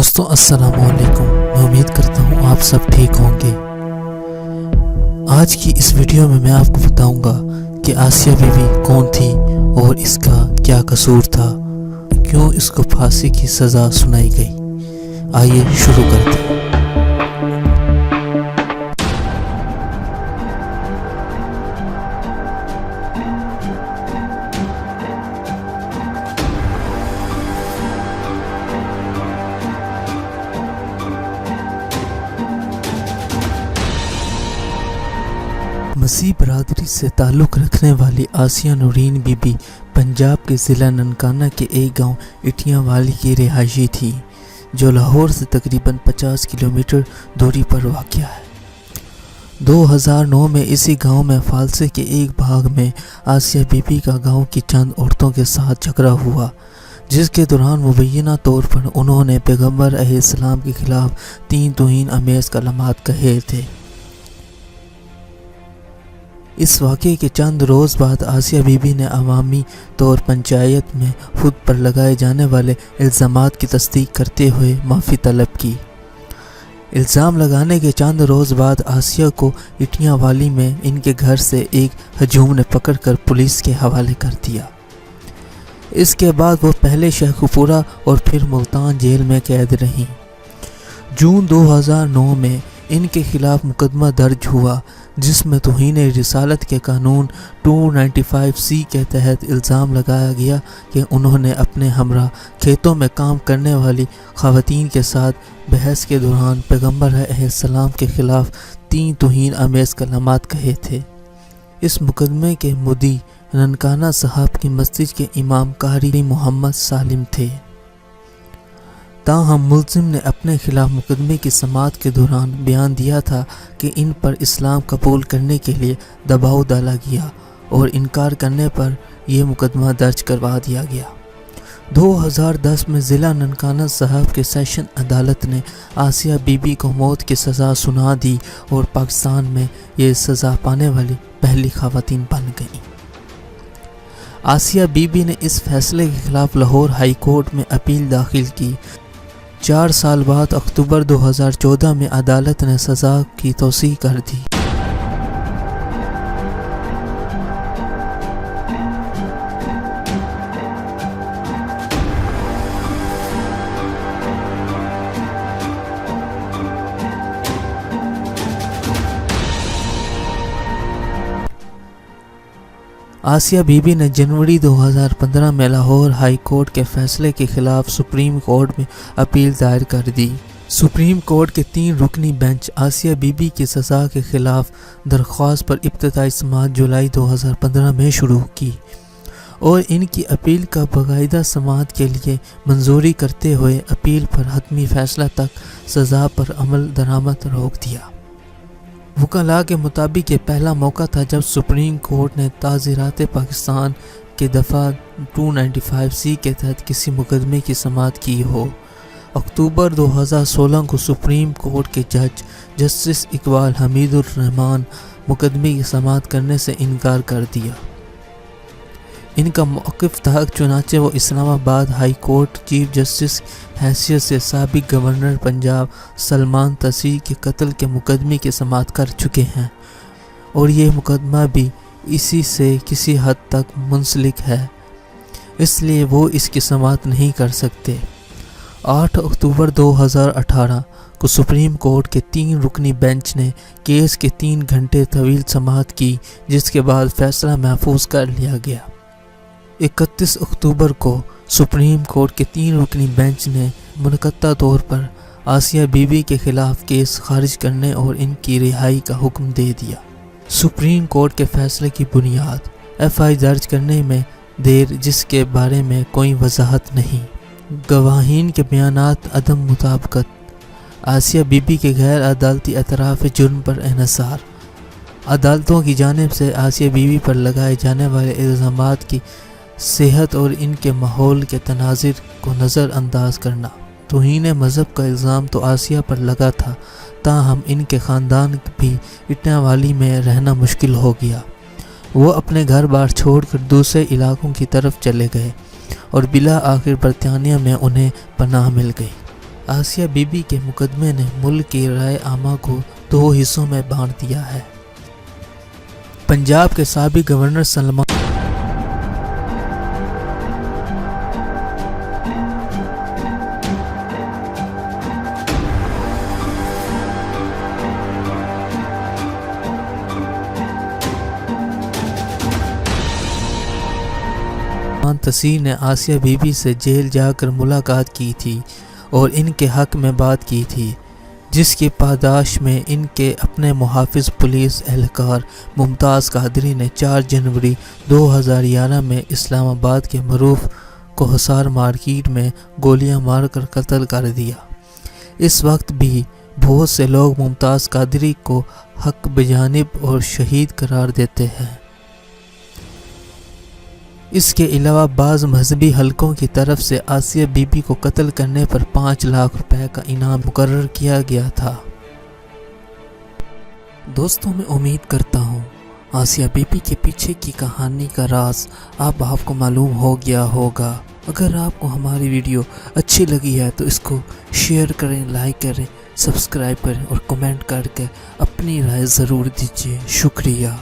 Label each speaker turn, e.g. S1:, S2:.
S1: دوستوں السلام علیکم، میں امید کرتا ہوں آپ سب ٹھیک ہوں گے۔ آج کی اس ویڈیو میں آپ کو بتاؤں گا کہ آسیہ بی بی کون تھی اور اس کا کیا قصور تھا، کیوں اس کو پھانسی کی سزا سنائی گئی۔ آئیے شروع کرتے ہیں۔ مسیح برادری سے تعلق رکھنے والی آسیہ نورین بی بی پنجاب کے ضلع ننکانہ کے ایک گاؤں اٹیاں والی کی رہائشی تھی، جو لاہور سے تقریباً 50 کلومیٹر دوری پر واقع ہے۔ 2009 میں اسی گاؤں میں فالسے کے ایک باغ میں آسیہ بی بی کا گاؤں کی چند عورتوں کے ساتھ جھگڑا ہوا، جس کے دوران مبینہ طور پر انہوں نے پیغمبر علیہ السلام کے خلاف 3 توہین آمیز کلمات کہے تھے۔ اس واقعے کے چند روز بعد آسیہ بی بی نے عوامی طور پنچایت میں خود پر لگائے جانے والے الزامات کی تصدیق کرتے ہوئے معافی طلب کی۔ الزام لگانے کے چند روز بعد آسیہ کو اٹیاں والی میں ان کے گھر سے ایک ہجوم نے پکڑ کر پولیس کے حوالے کر دیا۔ اس کے بعد وہ پہلے شیخ پورہ اور پھر ملتان جیل میں قید رہیں۔ جون 2009 میں ان کے خلاف مقدمہ درج ہوا، جس میں توہین رسالت کے قانون 295C کے تحت الزام لگایا گیا کہ انہوں نے اپنے ہمراہ کھیتوں میں کام کرنے والی خواتین کے ساتھ بحث کے دوران پیغمبر علیہ السلام کے خلاف 3 توہین آمیز کلمات کہے تھے۔ اس مقدمے کے مدعی ننکانہ صاحب کی مسجد کے امام قاری محمد سالم تھے، تاہم ملزم نے اپنے خلاف مقدمے کی سماعت کے دوران بیان دیا تھا کہ ان پر اسلام قبول کرنے کے لیے دباؤ ڈالا گیا اور انکار کرنے پر یہ مقدمہ درج کروا دیا گیا۔ 2010 میں ضلع ننکانہ صاحب کے سیشن عدالت نے آسیہ بی بی کو موت کی سزا سنا دی اور پاکستان میں یہ سزا پانے والی پہلی خواتین بن گئیں۔ آسیہ بی بی نے اس فیصلے کے خلاف لاہور ہائی کورٹ میں اپیل داخل کی۔ 4 سال بعد اکتوبر 2014 میں عدالت نے سزا کی توسیع کر دی۔ آسیہ بی بی نے جنوری 2015 میں لاہور ہائی کورٹ کے فیصلے کے خلاف سپریم کورٹ میں اپیل دائر کر دی۔ سپریم کورٹ کے 3 رکنی بینچ آسیہ بی بی کی سزا کے خلاف درخواست پر ابتدائی سماعت جولائی 2015 میں شروع کی اور ان کی اپیل کا باقاعدہ سماعت کے لیے منظوری کرتے ہوئے اپیل پر حتمی فیصلہ تک سزا پر عمل درآمد روک دیا۔ وکلاء کے مطابق یہ پہلا موقع تھا جب سپریم کورٹ نے تعزیرات پاکستان کے دفعہ 295C کے تحت کسی مقدمے کی سماعت کی ہو۔ اکتوبر 2016 کو سپریم کورٹ کے جج جسٹس اقبال حمید الرحمان مقدمے کی سماعت کرنے سے انکار کر دیا۔ ان کا موقف تھا، چنانچہ وہ اسلام آباد ہائی کورٹ چیف جسٹس حیثیت سے سابق گورنر پنجاب سلمان تسیح کے قتل کے مقدمے کی سماعت کر چکے ہیں اور یہ مقدمہ بھی اسی سے کسی حد تک منسلک ہے، اس لیے وہ اس کی سماعت نہیں کر سکتے۔ 8 اکتوبر 2018 کو سپریم کورٹ کے 3 رکنی بینچ نے کیس کے 3 گھنٹے طویل سماعت کی، جس کے بعد فیصلہ محفوظ کر لیا گیا۔ 31 اکتوبر کو سپریم کورٹ کے 3 رکنی بینچ نے منقطع طور پر آسیہ بی بی کے خلاف کیس خارج کرنے اور ان کی رہائی کا حکم دے دیا۔ سپریم کورٹ کے فیصلے کی بنیاد FI درج کرنے میں دیر، جس کے بارے میں کوئی وضاحت نہیں، گواہین کے بیانات عدم مطابقت، آسیہ بی بی کے غیر عدالتی اعتراف جرم پر انحصار، عدالتوں کی جانب سے آسیہ بی بی پر لگائے جانے والے الزامات کی صحت اور ان کے ماحول کے تناظر کو نظر انداز کرنا۔ توہین مذہب کا الزام تو آسیہ پر لگا تھا، تاہم ان کے خاندان بھی اٹیاں والی میں رہنا مشکل ہو گیا۔ وہ اپنے گھر بار چھوڑ کر دوسرے علاقوں کی طرف چلے گئے اور بلا آخر برطانیہ میں انہیں پناہ مل گئی۔ آسیہ بی بی کے مقدمے نے ملک کی رائے عامہ کو 2 حصوں میں بانٹ دیا ہے۔ پنجاب کے سابق گورنر سلمان تسیر نے آسیہ بی بی سے جیل جا کر ملاقات کی تھی اور ان کے حق میں بات کی تھی، جس کی پاداش میں ان کے اپنے محافظ پولیس اہلکار ممتاز قادری نے 4 جنوری 2011 میں اسلام آباد کے معروف کوہسار مارکیٹ میں گولیاں مار کر قتل کر دیا۔ اس وقت بھی بہت سے لوگ ممتاز قادری کو حق بجانب اور شہید قرار دیتے ہیں۔ اس کے علاوہ بعض مذہبی حلقوں کی طرف سے آسیہ بی بی کو قتل کرنے پر 5 لاکھ روپے کا انعام مقرر کیا گیا تھا۔ دوستوں، میں امید کرتا ہوں آسیہ بی بی کے پیچھے کی کہانی کا راز آپ کو معلوم ہو گیا ہوگا۔ اگر آپ کو ہماری ویڈیو اچھی لگی ہے تو اس کو شیئر کریں، لائک کریں، سبسکرائب کریں اور کمنٹ کر کے اپنی رائے ضرور دیجیے۔ شکریہ۔